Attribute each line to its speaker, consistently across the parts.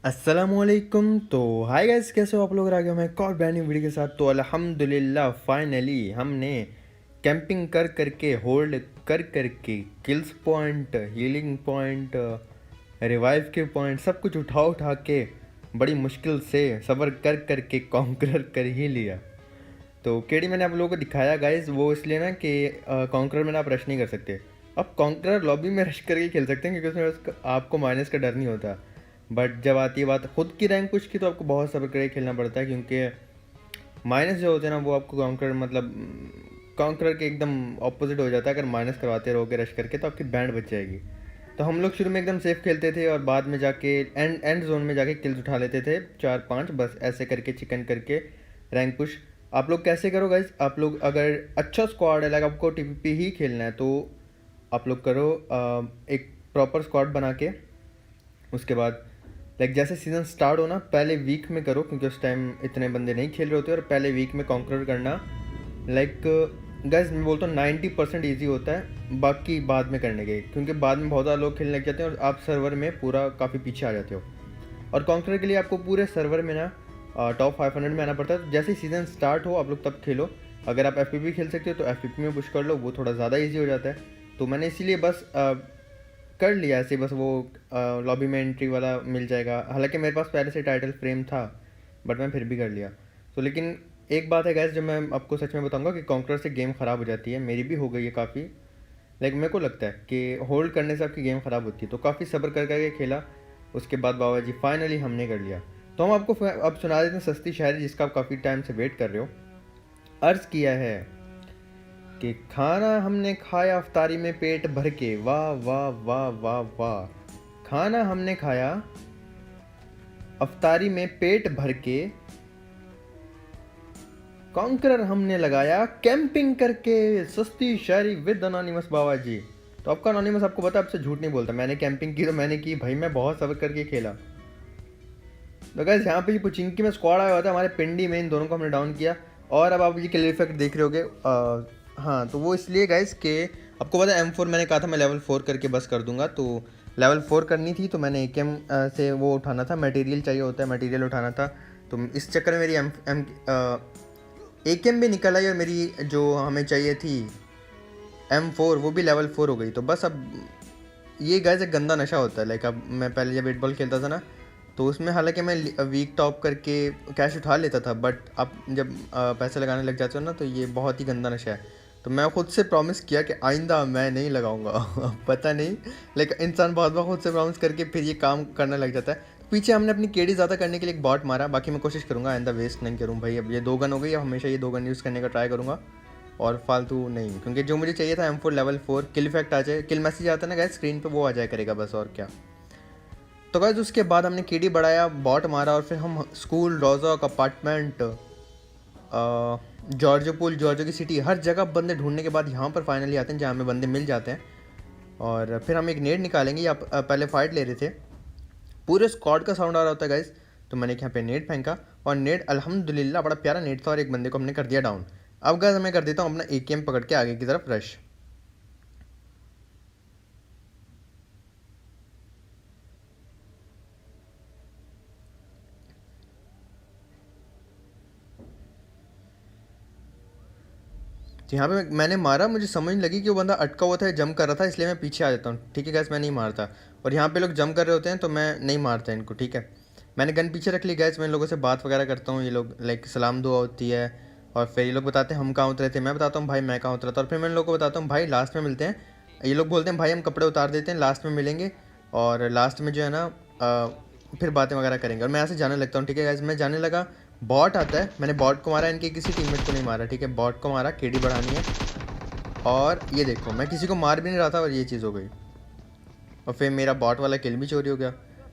Speaker 1: अस्सलामुअलैकुम। तो hi guys, कैसे हो आप लोग? आ गए मैं एक और ब्रांड न्यू वीडियो के साथ। तो अल्हम्दुलिल्लाह फाइनली हमने कैंपिंग कर करके, होल्ड कर करके, kills point, healing point, revive के पॉइंट, सब कुछ उठा उठा के बड़ी मुश्किल से सबर कर करके कॉन्करर कर ही लिया। तो केडी मैंने आप लोगों को दिखाया गाइस, वो इसलिए ना कि कॉन्करर में ना आप रश नहीं कर सकते। अब कॉन्करर लॉबी में रश करके खेल सकते हैं क्योंकि आपको माइनस का डर नहीं होता। बट जब आती है बात खुद की रैंक पुश की, तो आपको बहुत सब्र करके खेलना पड़ता है, क्योंकि माइनस जो होते हैं ना वो आपको काउंटर के एकदम ऑपोजिट हो जाता है। अगर माइनस करवाते रहोगे रश करके तो आपकी बैंड बच जाएगी। तो हम लोग शुरू में एकदम सेफ खेलते थे और बाद में जाके एंड जोन में जाके किल्स उठा लेते थे 4-5, बस ऐसे करके चिकन करके रैंक पुश। आप लोग कैसे करो गाइज? आप लोग अगर अच्छा स्क्वाड है, लाइक आपको टीपीपी ही खेलना है, तो आप लोग करो एक प्रॉपर स्क्वाड बना के। उसके बाद लाइक जैसे सीज़न स्टार्ट हो ना, पहले वीक में करो, क्योंकि उस टाइम इतने बंदे नहीं खेल रहे होते। और पहले वीक में कॉन्करर करना, लाइक गाइस मैं बोलता हूँ 90% ईजी होता है, बाकी बाद में करने के, क्योंकि बाद में बहुत ज़्यादा लोग खेलने लग जाते हैं और आप सर्वर में पूरा काफ़ी पीछे आ जाते हो। और कॉन्करर के लिए आपको पूरे सर्वर में ना टॉप 500 में आना पड़ता है। तो जैसे ही सीज़न स्टार्ट हो आप लोग तब खेलो। अगर आप एफ खेल सकते हो तो एफ में पुश कर लो, वो थोड़ा ज़्यादा ईजी हो जाता है। तो मैंने इसीलिए बस कर लिया ऐसे, बस वो लॉबी में एंट्री वाला मिल जाएगा। हालांकि मेरे पास पहले से टाइटल फ्रेम था, बट मैं फिर भी कर लिया। तो लेकिन एक बात है गैस, जो मैं आपको सच में बताऊंगा कि कॉन्करर से गेम ख़राब हो जाती है। मेरी भी हो गई है काफ़ी। लाइक मेरे को लगता है कि होल्ड करने से आपकी गेम ख़राब होती है। तो काफ़ी सब्र कर करके खेला। उसके बाद बाबा जी फाइनली हमने कर लिया। तो हम आपको अब सुना देते हैं सस्ती शायरी, जिसका आप काफ़ी टाइम से वेट कर रहे हो। अर्ज़ किया है कि खाना हमने खाया अफ्तारी में पेट भर के, वाह वाह वाह वाह वाह। खाना हमने खाया अफ्तारी में पेट भर के, कॉन्करर हमने लगाया कैंपिंग करके। सस्ती शायरी विद अनोनिमस बाबा जी। तो आपका अनोनिमस आपको पता, आपसे झूठ नहीं बोलता। मैंने कैंपिंग की तो मैंने की भाई, मैं बहुत सब्र करके खेला। तो गाइस यहाँ पे पुचिंकी में स्क्वाड आया हुआ था हमारे पिंडी में, इन दोनों को हमने डाउन किया। और अब आप ये किल इफेक्ट देख रहे होगे। हाँ, तो वो इसलिए गाइस कि आपको पता है M4 मैंने कहा था मैं लेवल 4 करके बस कर दूंगा। तो लेवल 4 करनी थी, तो मैंने AKM से वो उठाना था, मटेरियल चाहिए होता है, मटेरियल उठाना था। तो इस चक्कर में मेरी AKM भी निकल आई और मेरी जो हमें चाहिए थी M4 वो भी लेवल 4 हो गई। तो बस अब ये गाइस एक गंदा नशा होता है। लाइक अब मैं पहले जब 8 बॉल खेलता था ना, तो उसमें हालांकि मैं वीक टॉप करके कैश उठा लेता था, बट अब जब पैसे लगाने लग जाते हो ना, तो ये बहुत ही गंदा नशा है। तो मैं खुद से प्रॉमिस किया कि आइंदा मैं नहीं लगाऊंगा। पता नहीं, लेकिन इंसान बहुत बार खुद से प्रॉमिस करके फिर ये काम करने लग जाता है। पीछे हमने अपनी केडी ज़्यादा करने के लिए एक बॉट मारा। बाकी मैं कोशिश करूँगा आइंदा वेस्ट नहीं करूँ भाई। अब ये 2 गन हो गई, अब हमेशा ये 2 गन यूज़ करने का ट्राई करूँगा और फालतू नहीं, क्योंकि जो मुझे चाहिए था M4 लेवल 4 किल इफेक्ट आ जाए, किल मैसेज आता है ना गाइस स्क्रीन पे, वो आ जाए करेगा बस, और क्या। तो गाइस उसके बाद हमने केडी बढ़ाया, बॉट मारा, और फिर हम स्कूल, रोजॉक, अपार्टमेंट, जॉर्जो पूल, जॉर्जो की सिटी, हर जगह बंदे ढूंढने के बाद यहाँ पर फाइनली आते हैं जहाँ हमें बंदे मिल जाते हैं। और फिर हम एक नेड निकालेंगे, या पहले फाइट ले रहे थे, पूरे स्क्वाड का साउंड आ रहा होता है गाइस। तो मैंने यहाँ पे नेड फेंका और नेड अल्हम्दुलिल्लाह बड़ा प्यारा नेड था, और एक बंदे को हमने कर दिया डाउन। अब गाइस मैं कर देता हूँ अपना AKM पकड़ के आगे की तरफ रश। तो यहाँ पे मैंने मारा, मुझे समझ नहीं लगी कि वो बंदा अटका हुआ था, जंप कर रहा था, इसलिए मैं पीछे आ जाता हूँ। ठीक है गैस, मैं नहीं मारता। और यहाँ पे लोग जंप कर रहे होते हैं तो मैं नहीं मारता इनको। ठीक है, मैंने गन पीछे रख ली गैस। मैं इन लोगों से बात वगैरह करता हूँ, ये लोग लाइक सलाम दुआ होती है, और फिर ये लोग बताते हैं हम कहाँ उतरे थे, मैं बताता हूँ भाई मैं कहाँ उतरा था, और फिर मैं इन लोगों को बताता हूँ भाई लास्ट में मिलते हैं। ये लोग बोलते हैं भाई हम कपड़े उतार देते हैं, लास्ट में मिलेंगे, और लास्ट में जो है ना फिर बातें वगैरह करेंगे। और मैं ऐसे जाने लगता हूँ। ठीक है गैस, मैं जाने लगा, बॉट आता है, मैंने बॉट को मारा, इनके किसी टीममेट को नहीं मारा। ठीक है, बॉट को मारा, केडी बढ़ानी है, और ये देखो मैं किसी को मार भी नहीं रहा था और ये चीज़ हो गई, और फिर मेरा बॉट वाला किल भी चोरी हो गया।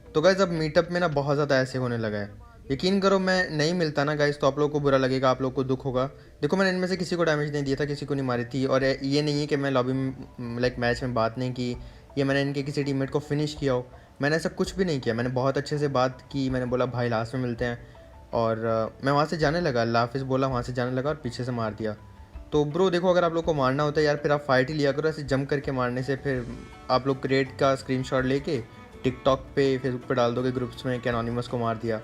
Speaker 1: तो गाइज़ अब मीटअप में ना बहुत ज़्यादा ऐसे होने लगा है। यकीन करो मैं नहीं मिलता ना गाइज़, तो आप लोगों को बुरा लगेगा, आप लोगों को दुख होगा। देखो मैंने इनमें से किसी को डैमेज नहीं दिया था, किसी को नहीं मारी थी, और ये नहीं है कि मैं लॉबी में लाइक मैच में बात नहीं की, या मैंने इनके किसी टीममेट को फिनिश किया हो। मैंने ऐसा कुछ भी नहीं किया। मैंने बहुत अच्छे से बात की, मैंने बोला भाई लास्ट में मिलते हैं, और मैं वहाँ से जाने लगा, अल्लाह हाफिज़ बोला, वहाँ से जाने लगा और पीछे से मार दिया। तो ब्रो देखो, अगर आप लोग को मारना होता है यार, फिर आप फाइट ही लिया करो। ऐसे जंप करके मारने से फिर आप लोग क्रेट का स्क्रीनशॉट लेके टिकटॉक पे फेसबुक पे डाल दोगे ग्रुप्स में कि एनोनिमस को मार दिया,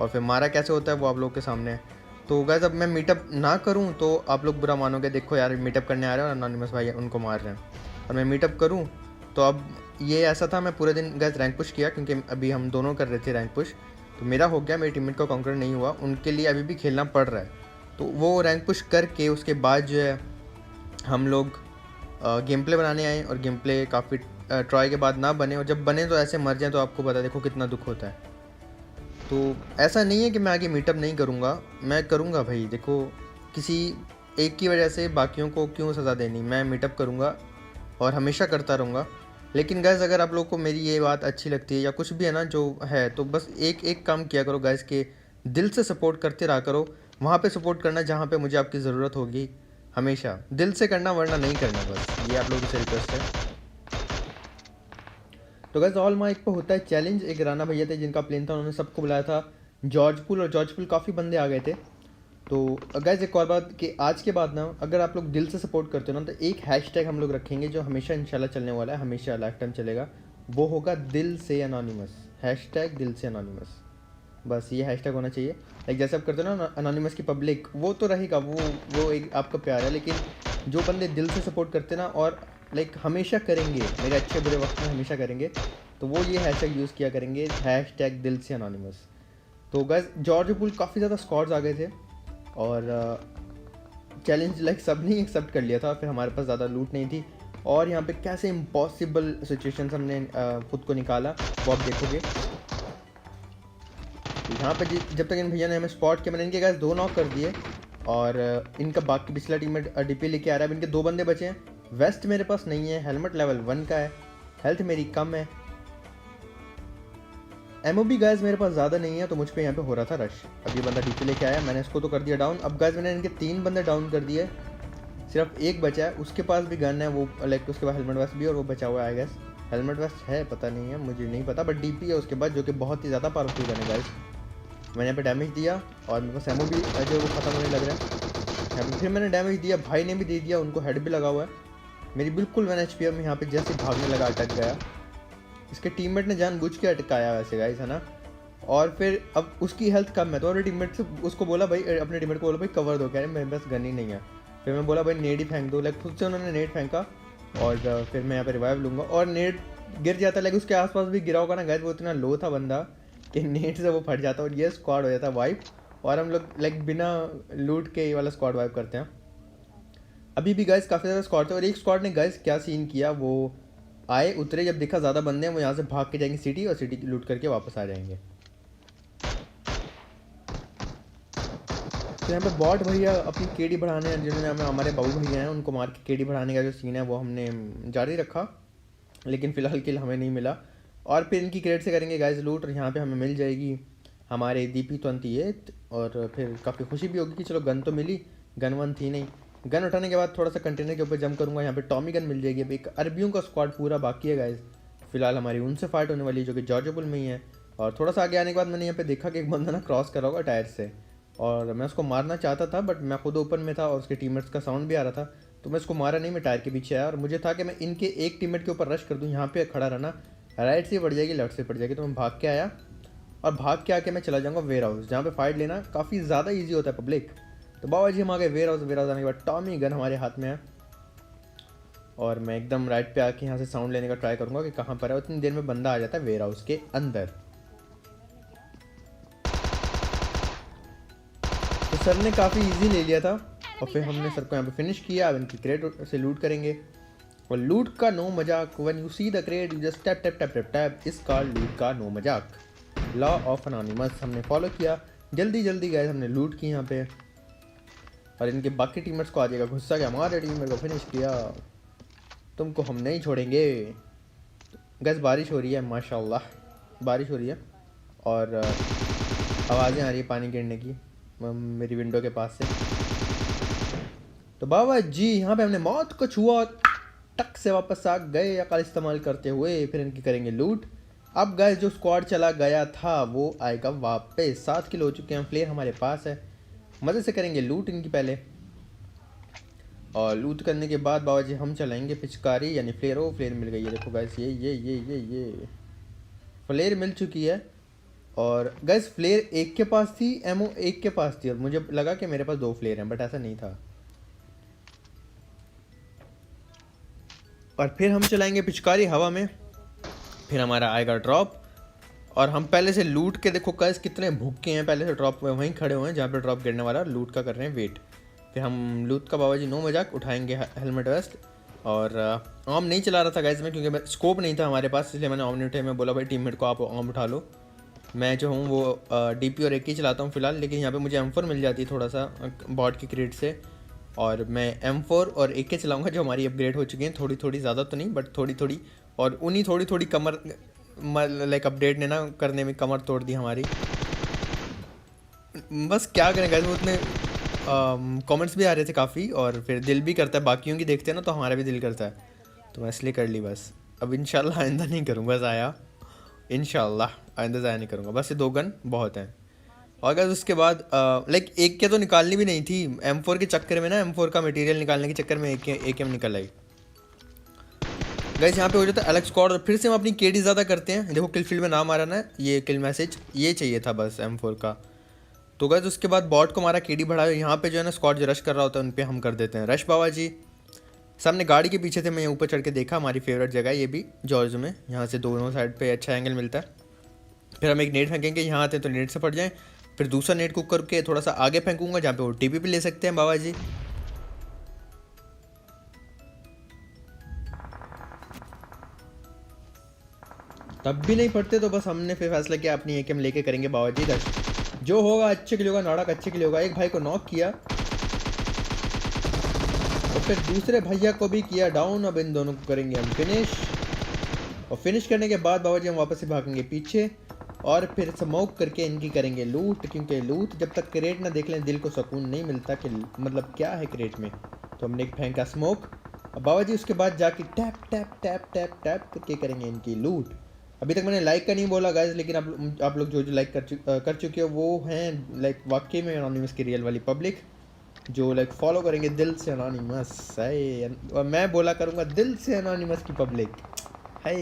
Speaker 1: और फिर मारा कैसे होता है वो आप लोग के सामने है। तो गाइस अब मैं मीटअप ना करूं तो आप लोग बुरा मानोगे, देखो यार मीटअप करने आ रहे हैं और एनोनिमस भाई उनको मार रहे हैं। और मैं मीटअप करूं तो अब ये ऐसा था, मैं पूरे दिन गाइस रैंक पुश किया क्योंकि अभी हम दोनों कर रहे थे रैंक पुश, तो मेरा हो गया, मेरी टीममेट का कॉन्कर नहीं हुआ, उनके लिए अभी भी खेलना पड़ रहा है। तो वो रैंक पुश करके उसके बाद जो है हम लोग गेम प्ले बनाने आए, और गेम प्ले काफ़ी ट्राई के बाद ना बने, और जब बने तो ऐसे मर जाए तो आपको पता देखो कितना दुख होता है। तो ऐसा नहीं है कि मैं आगे मीटअप नहीं करूँगा, मैं करूँगा भाई। देखो किसी एक की वजह से बाकियों को क्यों सज़ा देनी, मैं मीटअप करूँगा और हमेशा करता रहूँगा। लेकिन गैस अगर आप लोग को मेरी ये बात अच्छी लगती है या कुछ भी है ना जो है, तो बस एक एक काम किया करो गैस के दिल से सपोर्ट करते रहा करो। वहाँ पे सपोर्ट करना जहाँ पे मुझे आपकी ज़रूरत होगी, हमेशा दिल से करना, वरना नहीं करना, बस ये आप लोगों से रिक्वेस्ट है। तो गैस ऑल माइक पे होता है चैलेंज, एक राना भैया थे जिनका प्लेन था, उन्होंने सबको बुलाया था जॉर्जपुल, और जॉर्जपुल काफ़ी बंदे आ गए थे। तो गैस एक और बात कि आज के बाद ना अगर आप लोग दिल से सपोर्ट करते हो ना, तो एक हैशटैग हम लोग रखेंगे जो हमेशा इंशाल्लाह चलने वाला है, हमेशा लाइफ टाइम चलेगा, वो होगा दिल से एनोनिमस, हैशटैग दिल से एनोनिमस। बस ये हैशटैग होना चाहिए। लाइक जैसे आप करते हो ना एनोनिमस की पब्लिक, वो तो रहेगा, वो एक आपका प्यार है, लेकिन जो बंदे दिल से सपोर्ट करते ना और लाइक हमेशा करेंगे, मेरे अच्छे बुरे वक्त में हमेशा करेंगे, तो वो ये हैशटैग यूज़ किया करेंगे, हैशटैग दिल से एनोनिमस। तो गैस जॉर्ज पुल काफ़ी ज़्यादा स्क्वाड्स आ गए थे, और चैलेंज लाइक सब ने एक्सेप्ट कर लिया था, फिर हमारे पास ज़्यादा लूट नहीं थी, और यहाँ पे कैसे इम्पॉसिबल सिचुएशन हमने खुद को निकाला वो आप देखोगे। यहाँ पे जब तक इन भैया ने हमें स्पॉट किया, मैंने इनके गैस 2 नॉक कर दिए, और इनका बाकी पिछला टीम में डीपी लेके आ रहा है। अब इनके 2 बंदे बचे हैं, वेस्ट मेरे पास नहीं है, हेलमेट लेवल 1 का है, हेल्थ मेरी कम है, एमओबी गाइस मेरे पास ज़्यादा नहीं है, तो मुझ पे यहाँ पे हो रहा था रश। अब ये बंदा डीपी लेके आया, मैंने इसको तो कर दिया डाउन। अब गाइस मैंने इनके 3 बंदे डाउन कर दिए, सिर्फ एक बचा है, उसके पास भी गन है, वो लाइक उसके पास हेलमेट वेस्ट भी, और वो बचा हुआ है आई गेस, हेलमेट वेस्ट है पता नहीं है, मुझे नहीं पता, बट डीपी है उसके बाद, जो कि बहुत ही ज़्यादा पावरफुल गन है गाइस। मैंने यहाँ पे डैमेज दिया, और मेरे पास एमओ भी जो वो ख़त्म होने लग रहा है, फिर मैंने डैमेज दिया, भाई ने भी दे दिया, उनको हेड भी लगा हुआ है, मेरी बिल्कुल 1 HP है। मैं यहाँ पे जैसे भागने लगा अटक गया, इसके टीममेट ने जानबूझ के अटकाया वैसे गाइस, है ना। और फिर अब उसकी हेल्थ कम है, तो अपने टीममेट से उसको बोला भाई, अपने टीममेट को बोला भाई कवर दो, कह रहे मेरे पास गन ही नहीं है। फिर मैं बोला भाई नेड ही फेंक दो, लाइक खुद से उन्होंने नेड फेंका, और फिर मैं यहाँ पे रिवाइव लूँगा, और नेड गिर जाता, लाइक उसके आसपास भी गिरा होगा ना गाइस, वो इतना लो था बंदा कि नेट से वो फट जाता, और ये स्क्वाड हो जाता वाइप, और हम लोग लाइक बिना लूट के ये वाला स्क्वाड वाइप करते हैं। अभी भी गाइस काफ़ी ज़्यादा स्क्वाड थे, और एक स्क्वाड ने गाइस क्या सीन किया, वो आए उतरे, जब देखा ज़्यादा बंदे हैं वो यहाँ से भाग के जाएंगे सिटी, और सिटी लूट करके वापस आ जाएंगे। तो यहाँ पे बॉट भैया अपनी केडी बढ़ाने हैं, जिन्होंने हमारे बाबू भैया हैं उनको मार के केडी बढ़ाने का जो सीन है वो हमने जारी रखा, लेकिन फ़िलहाल किल हमें नहीं मिला। और फिर इनकी क्रेड से करेंगे गाइस लूट, और यहाँ पे हमें मिल जाएगी हमारे DP28, और फिर काफ़ी खुशी भी होगी कि चलो गन तो मिली, गन वन थी नहीं। गन उठाने के बाद थोड़ा सा कंटेनर के ऊपर जंप करूँगा, यहाँ पे टॉमी गन मिल जाएगी। अब एक अरबियों का स्क्वाड पूरा बाकी है गाइस, फिलहाल हमारी उनसे फाइट होने वाली है जो कि जॉर्जपुल में ही है। और थोड़ा सा आगे आने के बाद मैंने यहाँ पे देखा कि एक बंदा ना क्रॉस कर रहा होगा टायर से, और मैं उसको मारना चाहता था, बट मैं खुद ओपन में था और उसके टीममेट्स का साउंड भी आ रहा था, तो मैं उसको मारा नहीं, मैं टायर के पीछे आया, और मुझे था कि मैं इनके एक टीममेट के ऊपर रश कर दूँ, यहाँ पे खड़ा रहना, राइट से पड़ जाएगी लेफ्ट से पड़ जाएगी, तो मैं भाग के आया, और भाग के आके मैं चला जाऊँगा वेयर हाउस, जहाँ पे फाइट लेना काफ़ी ज़्यादा ईजी होता है पब्लिक। तो बाबा जी हम आ गए वेयर हाउस, वेयर हाउस आने के बाद टॉमी गन हमारे हाथ में है, और मैं एकदम राइट पे आके यहाँ से साउंड लेने का ट्राई करूँगा कि कहाँ पर है, उतनी देर में बंदा आ जाता है वेयर हाउस के अंदर। तो सर ने काफ़ी इजी ले लिया था, और फिर हमने सर को यहाँ पे फिनिश किया। अब इनकी क्रेट से लूट करेंगे, और लूट का नो मजाक, when you see the crate you just tap tap tap tap tap, इस कॉल्ड लूट का नो मजाक, लॉ ऑफ एनोनिमस हमने फॉलो किया। जल्दी जल्दी गए हमने लूट की यहाँ पे, और इनके बाकी टीममेट्स को आ जाएगा गुस्सा कि हमारे टीममेट को फिनिश किया, तुमको हम नहीं छोड़ेंगे। गैस बारिश हो रही है, माशाल्लाह बारिश हो रही है, और आवाज़ें आ रही है पानी गिरने की मेरी विंडो के पास से। तो बाबा जी यहाँ पे हमने मौत को छुआ, टक से वापस आ गए अकल इस्तेमाल करते हुए, फिर इनकी करेंगे लूट। अब गाइस जो स्क्वाड चला गया था वो आएगा वापस, 7 किलो हो चुके हैं, फ्लेयर हमारे पास है, मज़े से करेंगे लूट इनकी पहले, और लूट करने के बाद बाबा जी हम चलाएंगे पिचकारी यानी फ्लेयर। ओ फ्लेयर मिल गई है, देखो गाइस ये फ्लेयर मिल चुकी है। और गैस फ्लेयर एक के पास थी, एमओ एक के पास थी, और मुझे लगा कि मेरे पास 2 फ्लेयर हैं, बट ऐसा नहीं था। और फिर हम चलाएंगे पिचकारी हवा में, फिर हमारा आएगा ड्रॉप। और हम पहले से लूट के, देखो गैस कितने भूखे हैं, पहले से ड्रॉप में वहीं खड़े हुए हैं जहाँ पे ड्रॉप गिरने वाला, लूट का कर रहे हैं वेट। फिर हम लूट का बाबा जी नो मजाक उठाएंगे हेलमेट वेस्ट। और आर्म नहीं चला रहा था गैस में, क्योंकि स्कोप नहीं था हमारे पास, इसलिए मैंने आर्म नहीं उठाया। मैं बोला भाई टीममेट को आप आर्म उठा लो, मैं जो हूँ वो डीपी और एक ही चलाता हूँ फिलहाल। लेकिन यहाँ पे मुझे M4 मिल जाती है थोड़ा सा बॉट की क्रेट से, और मैं M4 और एक के चलाऊँगा जो हमारी अपग्रेड हो चुकी हैं थोड़ी थोड़ी, ज़्यादा तो नहीं बट थोड़ी थोड़ी। और उन्हीं थोड़ी थोड़ी कमर लाइक अपडेट ने ना करने में कमर तोड़ दी हमारी। बस क्या करें गाइस, वो उतने कमेंट्स भी आ रहे थे काफ़ी, और फिर दिल भी करता है, बाकियों की देखते हैं ना तो हमारा भी दिल करता है, तो मैं इसलिए कर ली बस। अब इंशाल्लाह आइंदा नहीं करूँगा ज़ाया, इंशाल्लाह आइंदा ज़ाया नहीं करूँगा, बस ये 2 गन बहुत हैं। और गाइस उसके बाद लाइक एक के तो निकालनी भी नहीं थी, M4 के चक्कर में ना, M4 का मटेरियल निकालने के चक्कर में एक एम निकल आई। गाइस यहाँ पे हो जाता है अलग स्क्वाड, और फिर से हम अपनी केडी ज़्यादा करते हैं। देखो किल फील्ड में नाम आ रहा ना, ये किल मैसेज ये चाहिए था बस M4 का। तो गाइस उसके बाद बॉट को हमारा केडी बढ़ाया, यहाँ पे जो है ना स्क्वाड जो रश कर रहा होता है उन पे हम कर देते हैं रश। बाबा जी सामने गाड़ी के पीछे थे, मैं ऊपर चढ़ के देखा, हमारी फेवरेट जगह है ये भी जॉर्ज में, यहाँ से दोनों साइड पे अच्छा एंगल मिलता है। फिर हम एक नेट फेंकेंगे, यहाँ आते हैं तो नेट से फट जाएँ, फिर दूसरा नेट कुक करके थोड़ा सा आगे फेंकूंगा जहाँ पे वो टीपी पे ले सकते हैं बाबा जी। तब भी नहीं फटते, तो बस हमने फिर फैसला किया अपनी एकेएम लेके करेंगे बाबा जी दर्श, जो होगा अच्छे के लिए होगा, नाटक अच्छे के लिए होगा। एक भाई को नॉक किया और फिर दूसरे भैया को भी किया डाउन। अब इन दोनों को करेंगे हम फिनिश, और फिनिश करने के बाद बाबा जी हम वापस से भागेंगे पीछे, और फिर स्मोक करके इनकी करेंगे लूट, क्योंकि लूट जब तक क्रेट ना देख लें दिल को सुकून नहीं मिलता कि मतलब क्या है क्रेट में। तो हमने एक फेंका स्मोक, और बाबा जी उसके बाद जाके tap tap tap tap tap करके करेंगे इनकी लूट। अभी तक मैंने लाइक का नहीं बोला गाइस, लेकिन आप लोग जो लाइक कर चुके हो वो हैं लाइक वाकई में एनोनिमस की रियल वाली पब्लिक, जो लाइक फॉलो करेंगे दिल से एनोनिमस है, और मैं बोला करूँगा दिल से एनोनिमस की पब्लिक है।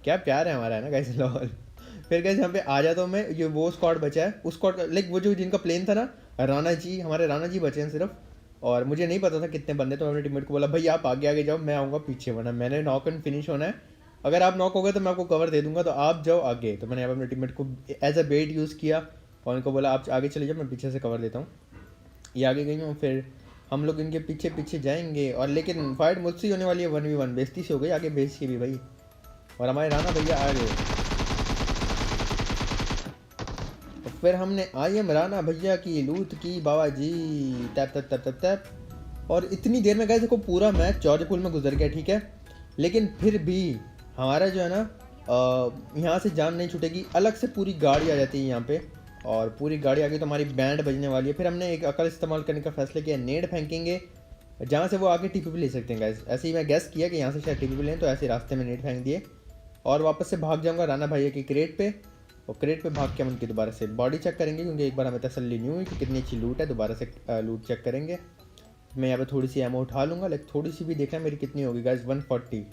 Speaker 1: क्या प्यार है हमारा, है ना गाइस लॉल। फिर गाइस यहाँ पे आ जाता हूँ मैं, ये वो स्क्वाड बचा है, उस स्क्वाड लाइक वो जो जिनका प्लेन था ना, राणा जी, हमारे राणा जी बचे हैं सिर्फ। और मुझे नहीं पता था कितने बंदे, तो मैंने टीममेट को बोला भाई आप आगे आगे जाओ, मैं आऊँगा पीछे, वरना मैंने नॉक एंड फिनिश होना है। अगर आप नॉक हो गए तो मैं आपको कवर दे दूंगा, तो आप जाओ आगे। तो मैंने यहाँ पर अपने टीममेट को एज अ बेट यूज़ किया और उनको बोला आप आगे चले जाओ, मैं पीछे से कवर देता हूँ। ये आगे गई हूँ, फिर हम लोग इनके पीछे पीछे जाएंगे। और लेकिन फाइट मुझसे ही होने वाली है 1v1, बेइज्जती से हो गई आगे बेच की भी भाई। और हमारे राणा भैया आ गए, और फिर हमने एम राणा भैया की लूट की बाबा जी, tap tap tap tap tap. और इतनी देर में गए देखो पूरा मैच जॉर्ज पुल में गुजर गया, ठीक है। लेकिन फिर भी हमारा जो है ना यहाँ से जान नहीं छूटेगी, अलग से पूरी गाड़ी आ जाती है यहाँ पे, और पूरी गाड़ी आ गई तो हमारी बैंड बजने वाली है। फिर हमने एक अकल इस्तेमाल करने का फैसला किया, नेड फेंकेंगे जहाँ से वो आगे टीपी पे ले सकते हैं गैस। ऐसे ही मैं गैस किया कि यहाँ से शायद टीपी पे लें, तो ऐसे रास्ते में नेड फेंक दिए और वापस से भाग जाऊँगा राणा भैया की क्रेट पे। और क्रेट पे भाग के हम उनकी दोबारा से बॉडी चेक करेंगे, क्योंकि एक बार हमें तसल्ली नहीं हुई कि कितनी अच्छी लूट है। दोबारा से लूट चेक करेंगे। मैं यहाँ पे थोड़ी सी एमओ उठा लूँगा, लाइक थोड़ी सी भी देखना मेरी कितनी होगी गैस, 140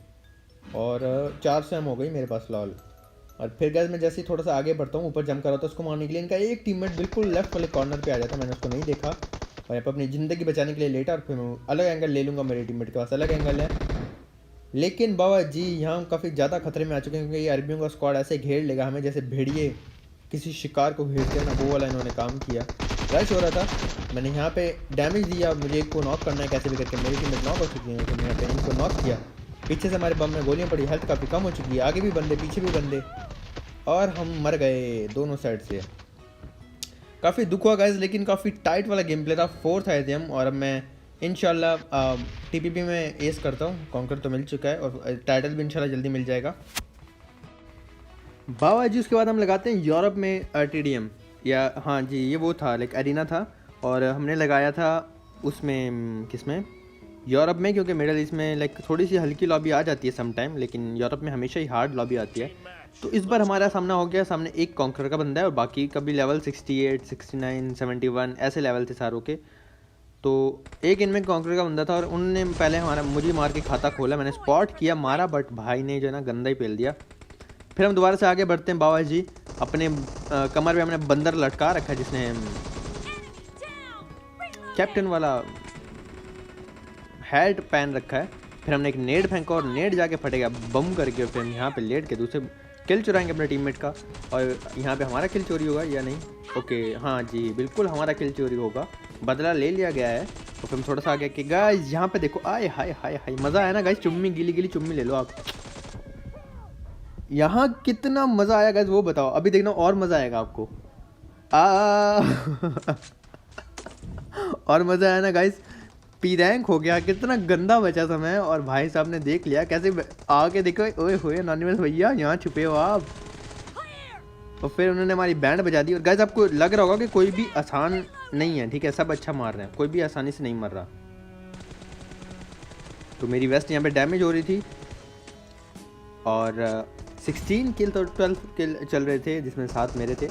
Speaker 1: और 400 एम हो गई मेरे पास लॉल। और फिर गैस मैं जैसे ही थोड़ा सा आगे बढ़ता हूँ, ऊपर जंप कर रहा था उसको मारने के लिए, इनका एक टीममेट बिल्कुल लेफ्ट वाले कॉर्नर पे आ जाता, मैंने उसको नहीं देखा और यहाँ पर अपनी ज़िंदगी बचाने के लिए लेटा। और फिर मैं अलग एंगल ले लूँगा, मेरे टीममेट के पास अलग एंगल है। लेकिन बाबा जी यहाँ हम काफ़ी ज़्यादा खतरे में आ चुके हैं, क्योंकि ये अरबियों का स्क्वाड ऐसे घेर लेगा हमें जैसे भेड़िए किसी शिकार को घेरते हैं ना, वो वाला इन्होंने काम किया। रश हो रहा था, मैंने यहाँ पे डैमेज दिया, मुझे एक को नॉक करना है कैसे भी करके, मेरी टीम में नॉक हो चुकी है, तो मैं यहाँ पे इनको नॉक किया। पीछे से हमारे बम में गोलियाँ पड़ी, हेल्थ काफ़ी कम हो चुकी है, आगे भी बंदे पीछे भी बंदे, और हम मर गए दोनों साइड से। काफ़ी दुख हुआ गाइस, लेकिन काफ़ी टाइट वाला गेम प्ले था। 4th आए थे हम, और अब मैं इंशाल्लाह टीपीपी में एस करता हूँ, कॉन्कर तो मिल चुका है और टाइटल भी इंशाल्लाह जल्दी मिल जाएगा बाबा जी। उसके बाद हम लगाते हैं यूरोप में टीडीएम, या हाँ जी ये वो था लाइक एरिना था, और हमने लगाया था उसमें किसमें, यूरोप में, क्योंकि मिडल ईस्ट में लाइक थोड़ी सी हल्की लॉबी आ जाती है सम टाइम, लेकिन यूरोप में हमेशा ही हार्ड लॉबी आती है। तो इस बार हमारा सामना हो गया, सामने एक कॉन्कर का बंदा है और बाकी का भी लेवल 68, 69, 71 ऐसे लेवल थे सारों के। तो एक इनमें कॉन्कर का बंदा था और उनने पहले मुझे मार के खाता खोला, मैंने स्पॉट किया, मारा, बट भाई ने जो है ना गंदा ही पेल दिया। फिर हम दोबारा से आगे बढ़ते हैं। बाबा जी अपने कमर पे हमने बंदर लटका रखा है जिसने कैप्टन वाला हैट पहन रखा है। फिर हमने एक नेड फेंका और नेड जाके फटेगा बम करके, और फिर हम यहाँ पे लेट के दूसरे किल चुराएंगे अपने टीममेट का। और यहाँ पे हमारा किल चोरी होगा या नहीं? ओके हाँ जी बिल्कुल हमारा किल चोरी होगा, बदला ले लिया गया है। तो फिर हम थोड़ा सा आगे कि गाइस यहाँ पे देखो, आए हाय हाय हाय, मज़ा आया ना गाइस। चुम्मी गीली गीली चुम्मी ले लो आप। यहाँ कितना मज़ा आया गाइस वो बताओ, अभी देखना और मज़ा आएगा आपको। और मज़ा आया ना गाइस। पी रैंक हो गया, कितना गंदा बचा था मैं, और भाई साहब ने देख लिया कैसे आके देखो, ओए होए अनोनिमस भैया यहाँ छुपे हो आप। और फिर उन्होंने हमारी बैंड बजा दी। और गाइस आपको लग रहा होगा कि कोई भी आसान नहीं है, ठीक है, सब अच्छा मार रहे हैं, कोई भी आसानी से नहीं मर रहा। तो मेरी वेस्ट यहाँ पे डैमेज हो रही थी और 16 किल तो 12 किल चल रहे थे जिसमें 7 मेरे थे।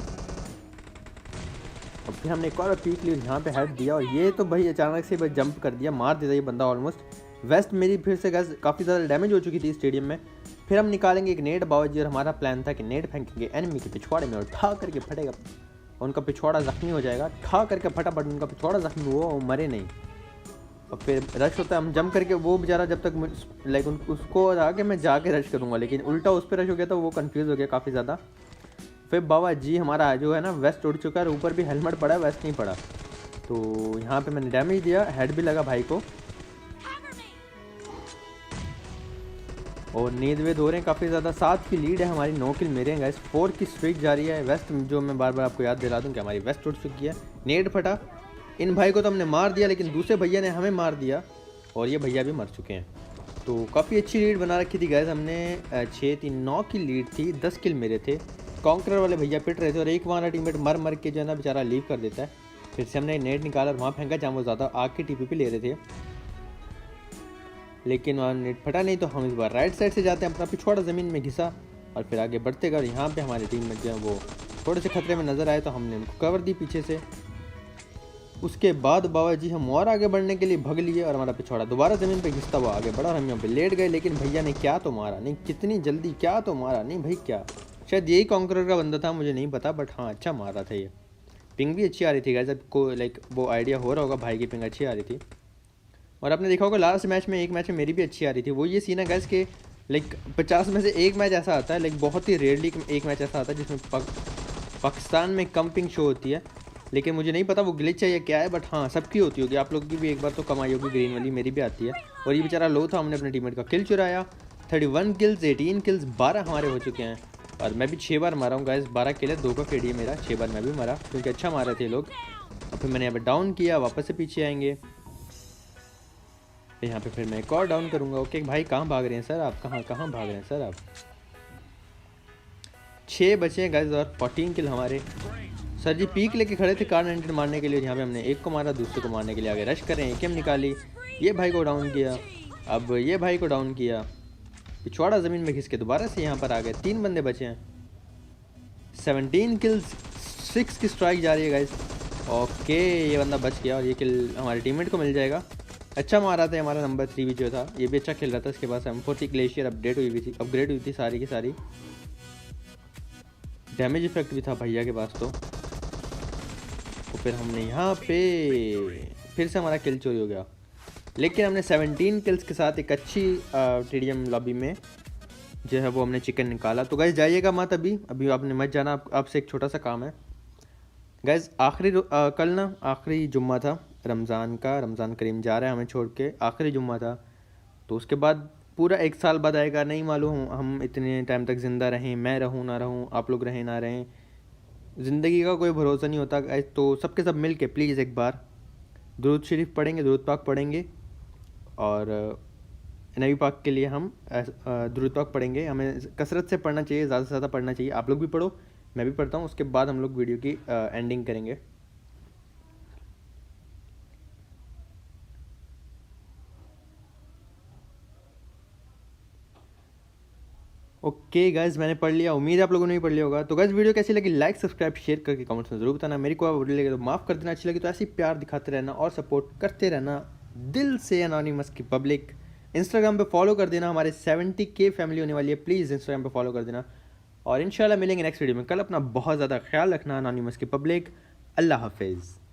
Speaker 1: और फिर हमने एक और पीक ली, यहाँ पे हेड दिया, और ये तो भाई अचानक से जंप कर दिया, मार दिया ये बंदा ऑलमोस्ट। वेस्ट मेरी फिर से गैस काफ़ी ज़्यादा डैमेज हो चुकी थी स्टेडियम में। फिर हम निकालेंगे एक नेट बावजी, और हमारा प्लान था कि नेट फेंकेंगे एनिमी के पिछवाड़े में और ठा करके फटेगा, उनका पिछवाड़ा ज़ख्मी हो जाएगा। ठा करके फटाफट उनका पिछवाड़ा ज़ख्मी हुआ, वो मरे नहीं। और फिर रश होता है, हम जंप करके, वो बेचारा जब तक लाइक उसको आके मैं जाके रश करूँगा, लेकिन उल्टा उस पर रश हो गया तो वो कंफ्यूज हो गया काफ़ी ज़्यादा। फिर बाबा जी हमारा जो है ना वेस्ट उड़ चुका है, ऊपर भी हेलमेट पड़ा है, वेस्ट नहीं पड़ा। तो यहाँ पे मैंने डैमेज दिया, हेड भी लगा भाई को, और नींद वेद हो रहे हैं काफ़ी ज़्यादा। 7 की लीड है हमारी, 9 किल मेरे हैं गाइस, 4 की स्ट्रीक जारी है। वेस्ट जो मैं बार बार आपको याद दिला दूँ कि हमारी वेस्ट उड़ चुकी है, नेड फटा। इन भाई को तो हमने मार दिया, लेकिन दूसरे भैया ने हमें मार दिया, और ये भैया भी मर चुके हैं। तो काफ़ी अच्छी लीड बना रखी थी गाइस हमने, 6-3-9 की लीड थी, 10 किल मेरे थे। कॉन्करर वाले भैया पिट रहे थे, और एक हमारा टीममेट मर मर के जो है ना बेचारा लीव कर देता है। फिर से हमने नेट निकाला और वहाँ फेंका जहाँ वो ज़्यादा आग की टीपी ले रहे थे, लेकिन वहाँ नेट फटा नहीं। तो हम इस बार राइट साइड से जाते हैं, अपना पिछवाड़ा ज़मीन में घिसा और फिर आगे बढ़ते गए। यहाँ पे हमारी टीम में जो है वो थोड़े से खतरे में नज़र आए, तो हमने उनको कवर दी पीछे से। उसके बाद बाबा जी हम और आगे बढ़ने के लिए भग लिए, और हमारा पिछवाड़ा दोबारा ज़मीन पे घिसता हुआ आगे बढ़ा, और हम यहाँ पे लेट गए। लेकिन भैया ने क्या तो मारा नहीं, कितनी जल्दी क्या तो मारा नहीं भाई, क्या शायद यही कॉन्करर का बंदा था, मुझे नहीं पता, बट हाँ अच्छा मारा था ये। पिंग भी अच्छी आ रही थी गाइस, आपको लाइक वो आइडिया हो रहा होगा, भाई की पिंग अच्छी आ रही थी। और आपने देखा होगा लास्ट मैच में, एक मैच में मेरी भी अच्छी आ रही थी। वो ये सीन है गाइस के लाइक 50 में से एक मैच ऐसा आता है, लाइक बहुत ही रेयरली एक मैच ऐसा आता है जिसमें पाकिस्तान में कम पिंग शो होती है। लेकिन मुझे नहीं पता वो ग्लिच है या क्या है, बट हाँ सबकी होती होगी, आप लोग की भी एक बार तो कमाई होगी ग्रीन वाली, मेरी भी आती है। और ये बेचारा लो था, हमने अपने टीममेट का किल चुराया। 31 किल्स, 18 किल्स, 12 हमारे हो चुके हैं, और मैं भी 6 बार मारा हूँ गाइस। 12 किल है, 2 का फेडी है मेरा, 6 बार मैं भी मारा क्योंकि अच्छा मारे थे लोग। और फिर मैंने यहाँ पर डाउन किया, वापस से पीछे आएंगे, यहाँ पे फिर मैं एक और डाउन करूँगा। ओके भाई कहाँ भाग रहे हैं सर आप, कहाँ भाग रहे हैं सर आप। 6 बचे हैं गाइस और 14 किल हमारे। सर जी पीक लेके खड़े थे कार 19 मारने के लिए, यहाँ पे हमने एक को मारा, दूसरे को मारने के लिए आगे रश करें, एकेएम निकाली, ये भाई को डाउन किया, अब ये भाई को डाउन किया, पिछवाड़ा ज़मीन में घिस के दोबारा से यहाँ पर आ गए। 3 बंदे बचे हैं, 17 किल्स, 6 की स्ट्राइक जा रही है गाइस। ओके ये बंदा बच गया, और ये किल हमारे टीममेट को मिल जाएगा। अच्छा मारा था, हमारा नंबर 3 भी जो था ये भी अच्छा खेल रहा था। इसके पास M40 ग्लेशियर अपडेट अपग्रेड हुई थी सारी की सारी, डैमेज इफेक्ट भी था भैया के पास। तो फिर हमने यहाँ पे फिर से हमारा किल चोरी हो गया, लेकिन हमने 17 किल्स के साथ एक अच्छी टीडीएम लॉबी में जो है वो हमने चिकन निकाला। तो गाइस जाइएगा मत, अभी आपने मत जाना, आपसे एक छोटा सा काम है गाइस। कल ना आखिरी जुम्मा था रमज़ान का, रमज़ान करीम जा रहा है हमें छोड़ के, आखिरी जुम्मा था। तो उसके बाद पूरा 1 साल बाद आएगा, नहीं मालूम हम इतने टाइम तक ज़िंदा रहें, मैं रहूँ ना रहूँ, आप लोग रहें ना रहें, ज़िंदगी का कोई भरोसा नहीं होता। तो सबके सब मिल के प्लीज़ एक बार दुरूद शरीफ पढ़ेंगे, दुरूद पाक पढ़ेंगे, और नबी पाक के लिए हम दुरूद पाक पढ़ेंगे। हमें कसरत से पढ़ना चाहिए, ज़्यादा से ज़्यादा पढ़ना चाहिए। आप लोग भी पढ़ो, मैं भी पढ़ता हूँ, उसके बाद हम लोग वीडियो की एंडिंग करेंगे। ओके गाइज मैंने पढ़ लिया, उम्मीद है आप लोगों ने भी पढ़ लिया होगा। तो गाइज वीडियो कैसी लगी लाइक सब्सक्राइब शेयर करके कमेंट्स में जरूर बताना। मेरी को वीडियो लगे तो माफ़ कर देना, अच्छी लगी तो ऐसे ही प्यार दिखाते रहना और सपोर्ट करते रहना दिल से। एनोनिमस की पब्लिक इंस्टाग्राम पे फॉलो कर देना, हमारे 70K फैमिली होने वाली है, प्लीज़ इंस्टाग्राम पे फॉलो कर देना। और इंशाल्लाह मिलेंगे नेक्स्ट वीडियो में कल। अपना बहुत ज़्यादा ख्याल रखना अनोनिमस की पब्लिक। अल्लाह हाफिज़।